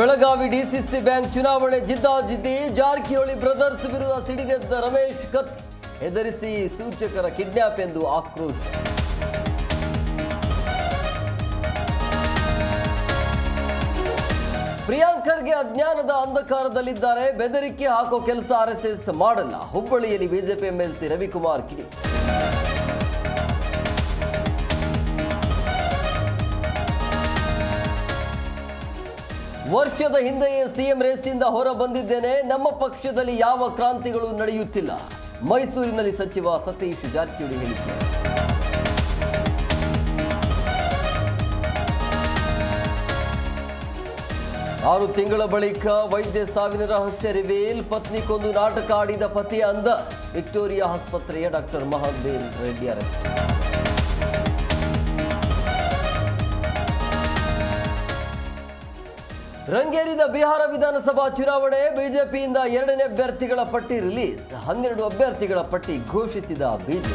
Belagavi DCC bank ಚುನಾವಣೆ ಜಿದ್ದಾಜಿದ್ದಿ. Jarkiholi brothers ವಿರುದ್ಧ ಸಿಡಿದೆದ್ದ ರಮೇಶ್ ಕತ್ತಿ. ಹೆದರಿಸಿ ಸೂಚಕರ kidnap ಎಂದು ಆಕ್ರೋಶ. ಪ್ರಿಯಾಂಕರ್ಗೆ ಅಜ್ಞಾನದ ಅಂಧಕಾರದಲ್ಲಿದ್ದಾರೆ. ಬೆದರಿಕೆ ಹಾಕೋ ಕೆಲಸ ಆರ್ಎಸ್ಎಸ್ ಮಾಡಲ್ಲ. ಹುಬ್ಬಳ್ಳಿಯಲ್ಲಿ ಬಿಜೆಪಿ ಎಂಎಲ್ಸಿ ರವಿಕುಮಾರ್ ಕಿಡಿ. ವರ್ಷದ ಹಿಂದೆಯೇ ಸಿಎಂ ರೇಸಿಂದ ಹೊರ ಬಂದಿದ್ದೇನೆ. ನಮ್ಮ ಪಕ್ಷದಲ್ಲಿ ಯಾವ ಕ್ರಾಂತಿಗಳು ನಡೆಯುತ್ತಿಲ್ಲ. ಮೈಸೂರಿನಲ್ಲಿ ಸಚಿವ ಸತೀಶ್ ಜಾರಕಿಹೊಳಿ ಹೇಳಿಕೆ. ಆರು ತಿಂಗಳ ಬಳಿಕ ವೈದ್ಯ ಸಾವಿನ ರಹಸ್ಯ ರಿವೀಲ್. ಪತ್ನಿ ಕೊಂದು ನಾಟಕ ಆಡಿದ ಪತಿ ಅಂಧ. ವಿಕ್ಟೋರಿಯಾ ಆಸ್ಪತ್ರೆಯ ಡಾಕ್ಟರ್ ಮಹಾದೇವ್ ರೆಡ್ಡಿ ಅರೆಸ್ಟ್. ರಂಗೇರಿದ ಬಿಹಾರ ವಿಧಾನಸಭಾ ಚುನಾವಣೆ. ಬಿಜೆಪಿಯಿಂದ 2ನೇ ಅಭ್ಯರ್ಥಿಗಳ ಪಟ್ಟಿ ರಿಲೀಸ್. 12 ಅಭ್ಯರ್ಥಿಗಳ ಪಟ್ಟಿ ಘೋಷಿಸಿದ ಬಿಜೆಪಿ.